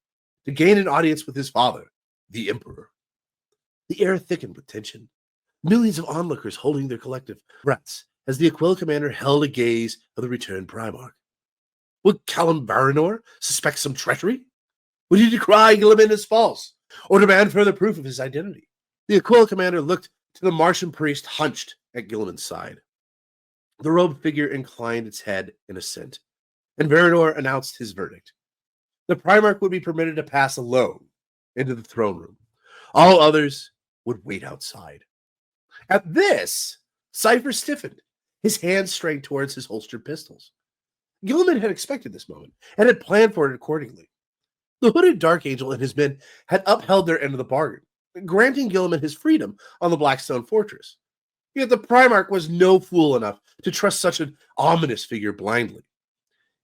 to gain an audience with his father, the Emperor. The air thickened with tension, millions of onlookers holding their collective breaths as the Aquila commander held a gaze of the returned Primarch. Would Callum Varanor suspect some treachery? Would he decry Guilliman as false, or demand further proof of his identity? The Aquila commander looked to the Martian priest hunched at Guilliman's side. The robed figure inclined its head in assent, and Varanor announced his verdict. The Primarch would be permitted to pass alone into the throne room. All others would wait outside. At this, Cipher stiffened, his hands strayed towards his holstered pistols. Guilliman had expected this moment and had planned for it accordingly. The hooded Dark Angel and his men had upheld their end of the bargain, granting Guilliman his freedom on the Blackstone Fortress. Yet the Primarch was no fool enough to trust such an ominous figure blindly.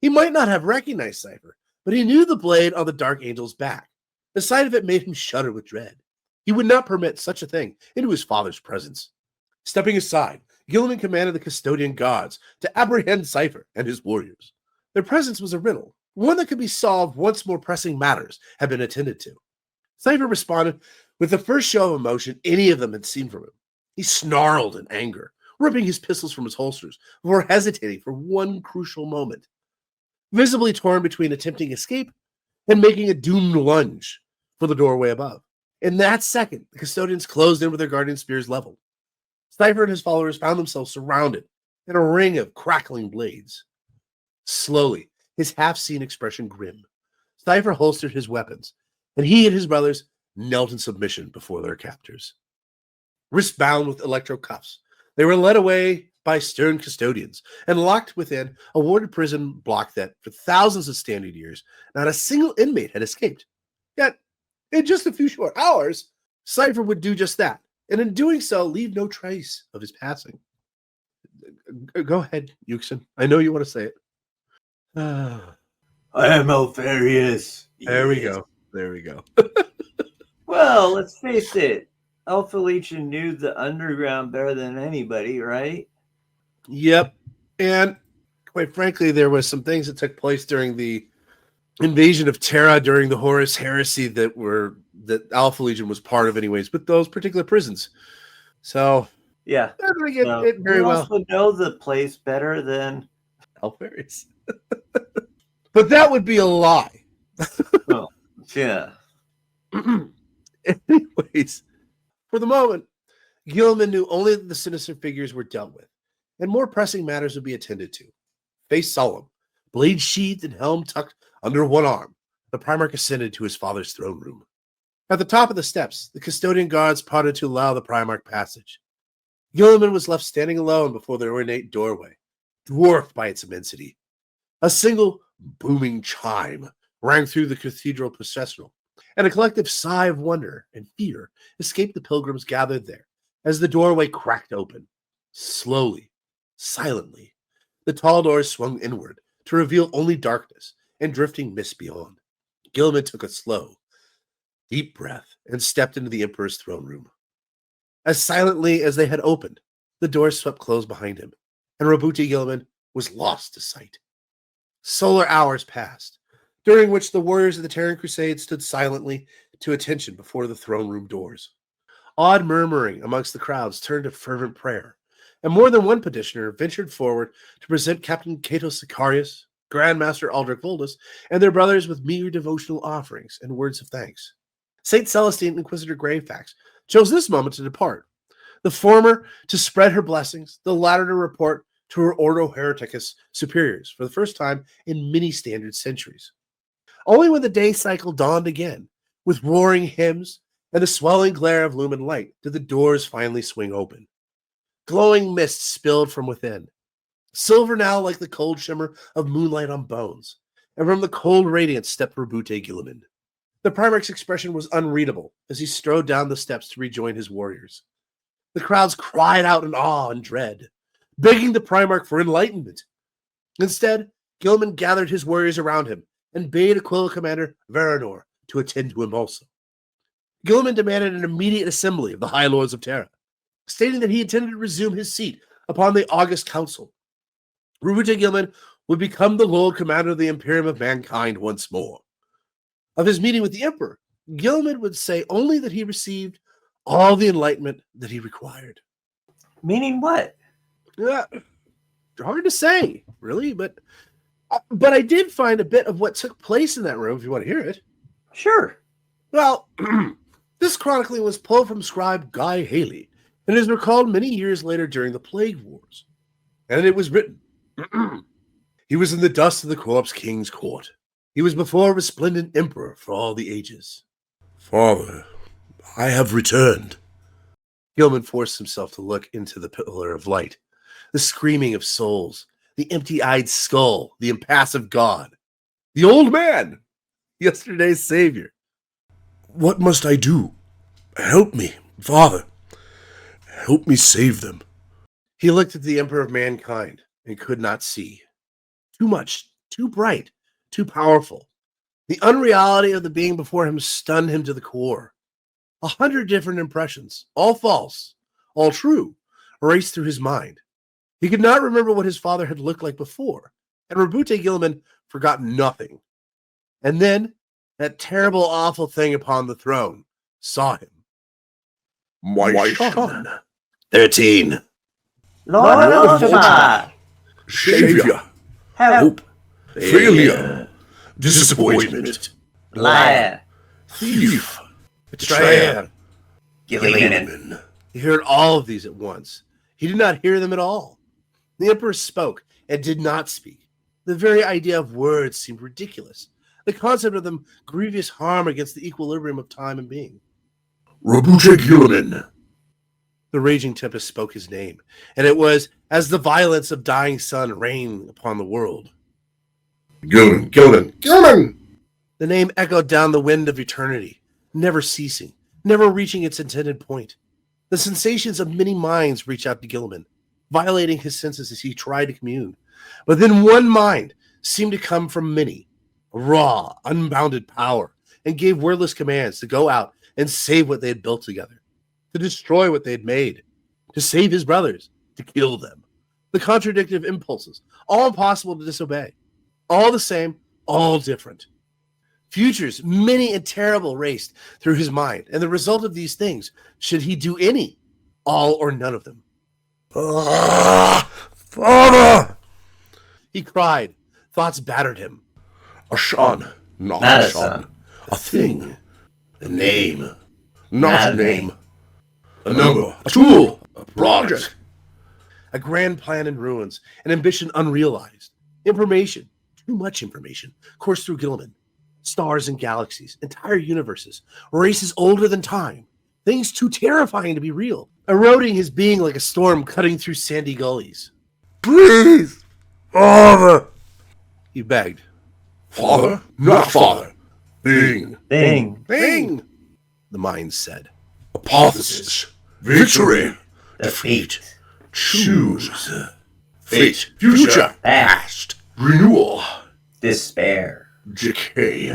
He might not have recognized Cipher, but he knew the blade on the Dark Angel's back. The sight of it made him shudder with dread. He would not permit such a thing into his father's presence. Stepping aside, Guilliman commanded the custodian gods to apprehend Cipher and his warriors. Their presence was a riddle, one that could be solved once more pressing matters had been attended to. Cipher responded with the first show of emotion any of them had seen from him. He snarled in anger, ripping his pistols from his holsters before hesitating for one crucial moment. Visibly torn between attempting escape and making a doomed lunge for the doorway above. In that second, the custodians closed in with their guardian spears leveled. Cipher and his followers found themselves surrounded in a ring of crackling blades. Slowly, his half-seen expression grim, Cipher holstered his weapons, and he and his brothers knelt in submission before their captors. Wrist-bound with electro cuffs, they were led away by stern custodians and locked within a warded prison block that, for thousands of standard years, not a single inmate had escaped. Yet, in just a few short hours, Cipher would do just that, and in doing so, leave no trace of his passing. Go ahead, Yuxin. I know you want to say it. I am Alpharius. There we go. There we go. Well, let's face it. Alpha Legion knew the underground better than anybody, right? Yep. And quite frankly, there was some things that took place during the invasion of Terra during the Horus Heresy that Alpha Legion was part of anyways, but those particular prisons. So yeah, it very well. Also know the place better than Alpharius. But that would be a lie. Oh, yeah. Anyways, for the moment, Guilliman knew only that the sinister figures were dealt with, and more pressing matters would be attended to. Face solemn, blade sheathed and helm tucked under one arm, the Primarch ascended to his father's throne room. At the top of the steps, the custodian guards parted to allow the Primarch passage. Guilliman was left standing alone before the ornate doorway, dwarfed by its immensity. A single booming chime rang through the cathedral processional, and a collective sigh of wonder and fear escaped the pilgrims gathered there as the doorway cracked open. Slowly, silently, the tall doors swung inward to reveal only darkness and drifting mist beyond. Guilliman took a slow, deep breath and stepped into the Emperor's throne room. As silently as they had opened, the doors swept closed behind him, and Roboute Guilliman was lost to sight. Solar hours passed, during which the warriors of the Terran Crusade stood silently to attention before the throne room doors. Odd murmuring amongst the crowds turned to fervent prayer, and more than one petitioner ventured forward to present Captain Cato Sicarius, Grandmaster Aldrich Voldus, and their brothers with meager devotional offerings and words of thanks. St. Celestine and Inquisitor Gravefax chose this moment to depart, the former to spread her blessings, the latter to report to her Ordo Hereticus superiors for the first time in many standard centuries. Only when the day cycle dawned again, with roaring hymns and the swelling glare of lumen light, did the doors finally swing open. Glowing mist spilled from within, silver now like the cold shimmer of moonlight on bones, and from the cold radiance stepped Roboute Guilliman. The Primarch's expression was unreadable as he strode down the steps to rejoin his warriors. The crowds cried out in awe and dread, begging the Primarch for enlightenment. Instead, Guilliman gathered his warriors around him and bade Aquila Commander Veranor to attend to him also. Guilliman demanded an immediate assembly of the High Lords of Terra, stating that he intended to resume his seat upon the August Council. Roboute Guilliman would become the Lord Commander of the Imperium of mankind once more. Of his meeting with the Emperor, Guilliman would say only that he received all the enlightenment that he required. Meaning what? Hard to say, really, but I did find a bit of what took place in that room, if you want to hear it. Sure. Well, this chronicling was pulled from scribe Guy Haley, and is recalled many years later during the Plague Wars. And it was written, he was in the dust of the corpse king's court. He was before a resplendent emperor for all the ages. Father, I have returned. Guilliman forced himself to look into the pillar of light, the screaming of souls, the empty-eyed skull, the impassive god, the old man, yesterday's savior. What must I do? Help me, Father. Help me save them. He looked at the Emperor of mankind and could not see. Too much, too bright, too powerful. The unreality of the being before him stunned him to the core. 100 different impressions, all false, all true, raced through his mind. He could not remember what his father had looked like before, and Roboute Guilliman forgot nothing. And then, that terrible, awful thing upon the throne saw him. My son. 13. Lord Ultima! Savior. Help! Failure. Disappointment. Liar! Thief. Betrayer. Guilliman! He heard all of these at once. He did not hear them at all. The Emperor spoke and did not speak. The very idea of words seemed ridiculous. The concept of them grievous harm against the equilibrium of time and being. Roboute Guilliman. The raging tempest spoke his name, and it was as the violence of dying sun rained upon the world. Guilliman. The name echoed down the wind of eternity, never ceasing, never reaching its intended point. The sensations of many minds reached out to Guilliman, violating his senses as he tried to commune. But then one mind seemed to come from many, raw, unbounded power, and gave wordless commands to go out and save what they had built together, to destroy what they had made, to save his brothers, to kill them. The contradictive impulses, all impossible to disobey, all the same, all different. Futures, many and terrible, raced through his mind, and the result of these things, should he do any, all or none of them. Father! He cried. Thoughts battered him. A son, not a son. A thing. A name. Not a name. A number. A tool. A project. A grand plan in ruins. An ambition unrealized. Information, too much information, coursed through Guilliman. Stars and galaxies, entire universes, races older than time, things too terrifying to be real, eroding his being like a storm cutting through sandy gullies. Please, Father. He begged. Father, not father. Thing. Thing. Thing, the mind said. Hypothesis. Victory. Defeat. Choose. Fate. Future. Past. Renewal. Despair. Decay.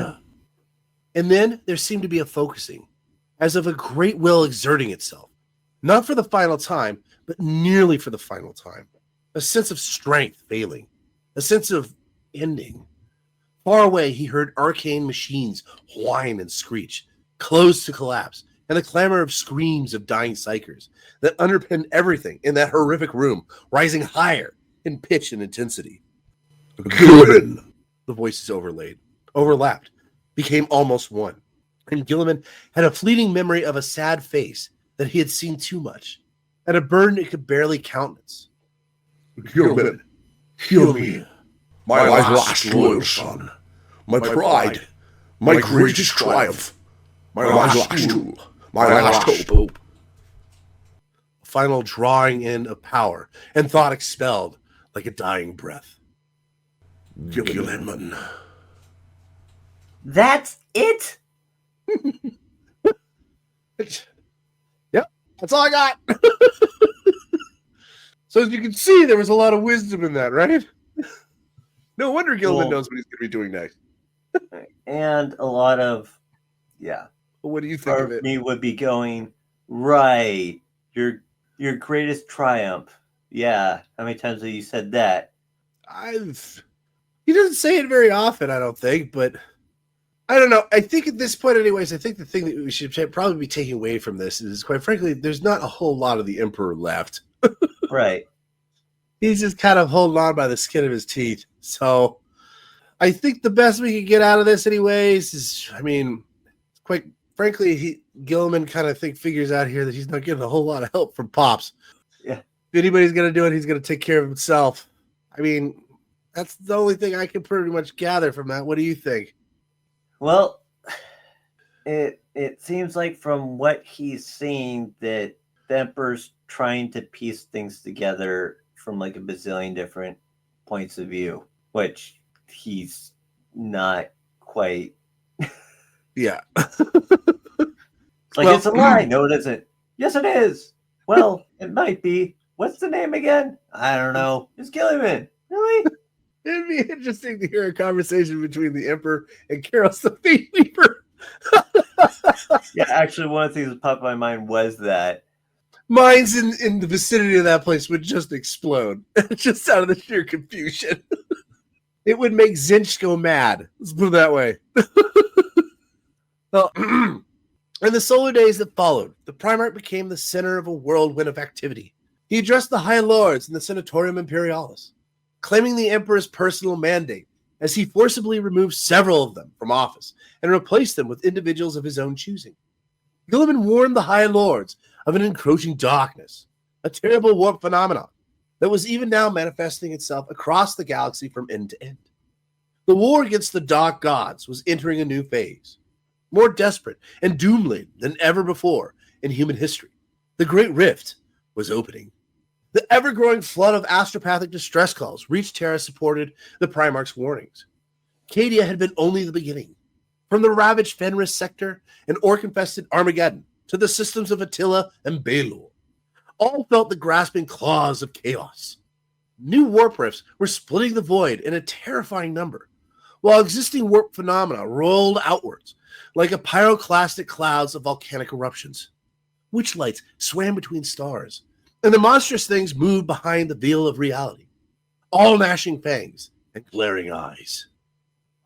And then there seemed to be a focusing, as of a great will exerting itself, not for the final time, but nearly for the final time. A sense of strength failing, a sense of ending. Far away, he heard arcane machines whine and screech, close to collapse, and the clamor of screams of dying psychers that underpinned everything in that horrific room, rising higher in pitch and intensity. Guilliman. The voices overlapped, became almost one. And Guilliman had a fleeting memory of a sad face that he had seen too much, and a burden it could barely countenance. Guilliman. Heal me. My last loyal son. My pride. My greatest triumph. My last tool. My last hope. A final drawing in of power, and thought expelled like a dying breath. Guilliman. That's it? Yep, that's all I got. So as you can see, there was a lot of wisdom in that, right? No wonder Guilliman knows what he's going to be doing next. And a lot of, yeah. What do you think of Part it? of me would be going, right, your greatest triumph. Yeah, how many times have you said that? He doesn't say it very often, I don't think, but I don't know. I think at this point, anyways, I think the thing that we should probably be taking away from this is, quite frankly, there's not a whole lot of the Emperor left. Right. He's just kind of holding on by the skin of his teeth. So I think the best we can get out of this, anyways, is, I mean, quite frankly, Guilliman kind of figures out here that he's not getting a whole lot of help from Pops. Yeah. If anybody's going to do it, he's going to take care of himself. I mean, that's the only thing I can pretty much gather from that. What do you think? Well, it seems like from what he's seeing that the Emperor's trying to piece things together from like a bazillion different points of view, which he's not quite. Yeah. It's like, it's a lie. No, it isn't. Yes, it is. Well, it might be. What's the name again? I don't know. It's Guilliman. Really? It'd be interesting to hear a conversation between the Emperor and Karos the Fate Weaver. Yeah, actually, one of the things that popped in my mind was that Minds in the vicinity of that place would just explode, just out of the sheer confusion. It would make Zinch go mad. Let's put it that way. Well, in the solar days that followed, the Primarch became the center of a whirlwind of activity. He addressed the High Lords in the Senatorium Imperialis, claiming the Emperor's personal mandate as he forcibly removed several of them from office and replaced them with individuals of his own choosing. Guilliman warned the High Lords of an encroaching darkness, a terrible warp phenomenon that was even now manifesting itself across the galaxy from end to end. The war against the Dark Gods was entering a new phase, more desperate and doom-laden than ever before in human history. The Great Rift was opening. The ever-growing flood of astropathic distress calls reached Terra supported the Primarch's warnings. Cadia had been only the beginning. From the ravaged Fenris sector and orc-infested Armageddon to the systems of Attila and Baelor, all felt the grasping claws of chaos. New warp rifts were splitting the void in a terrifying number, while existing warp phenomena rolled outwards like a pyroclastic clouds of volcanic eruptions. Witch lights swam between stars, and the monstrous things moved behind the veil of reality, all gnashing fangs and glaring eyes.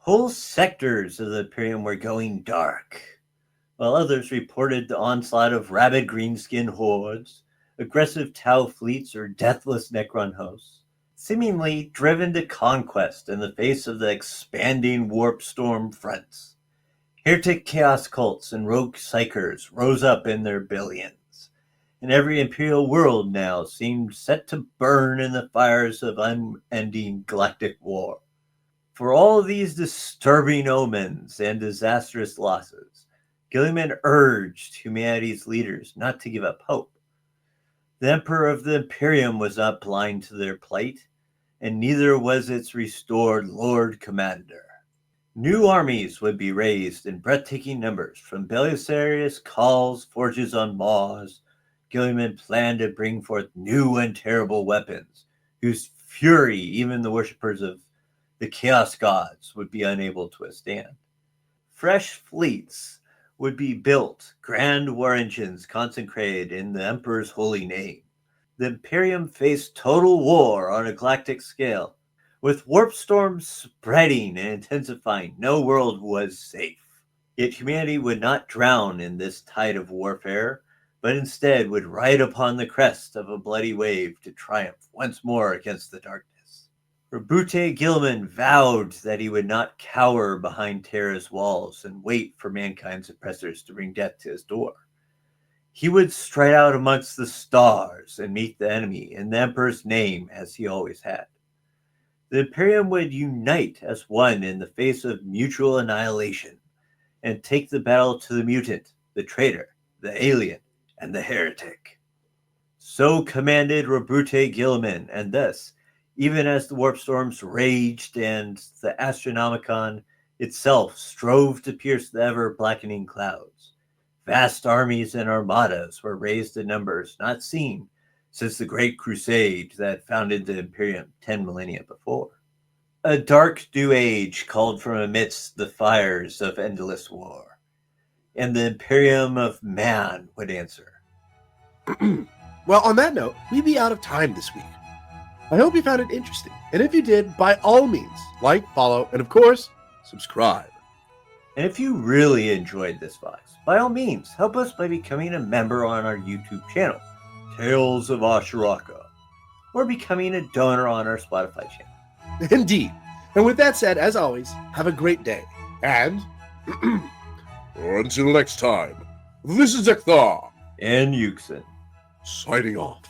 whole sectors of the Imperium were going dark, while others reported the onslaught of rabid greenskin hordes, aggressive Tau fleets, or deathless Necron hosts, seemingly driven to conquest in the face of the expanding warp storm fronts. Heretic chaos cults and rogue psychers rose up in their billions, and every Imperial world now seemed set to burn in the fires of unending galactic war. For all these disturbing omens and disastrous losses, Guilliman urged humanity's leaders not to give up hope. The Emperor of the Imperium was not blind to their plight, and neither was its restored Lord Commander. New armies would be raised in breathtaking numbers from Belisarius Call's forges on Mars. Guilliman planned to bring forth new and terrible weapons, whose fury even the worshippers of the Chaos Gods would be unable to withstand. Fresh fleets would be built, grand war engines consecrated in the Emperor's holy name. The Imperium faced total war on a galactic scale. With warp storms spreading and intensifying, no world was safe. Yet humanity would not drown in this tide of warfare, but instead would ride upon the crest of a bloody wave to triumph once more against the darkness. Roboute Guilliman vowed that he would not cower behind Terra's walls and wait for mankind's oppressors to bring death to his door. He would stride out amongst the stars and meet the enemy in the Emperor's name, as he always had. The Imperium would unite as one in the face of mutual annihilation and take the battle to the mutant, the traitor, the alien, and the heretic. So commanded Roboute Guilliman, and thus, even as the warp storms raged and the Astronomicon itself strove to pierce the ever-blackening clouds, vast armies and armadas were raised in numbers not seen since the Great Crusade that founded the Imperium 10 millennia before. A dark new age called from amidst the fires of endless war, and the Imperium of Man would answer. Well, on that note, we'd be out of time this week. I hope you found it interesting, and if you did, by all means, like, follow, and of course, subscribe. And if you really enjoyed this Vox, by all means, help us by becoming a member on our YouTube channel, Tales of Ashuraka, or becoming a donor on our Spotify channel. Indeed. And with that said, as always, have a great day. And Until next time, this is Ekthar, And Yuxin. signing off.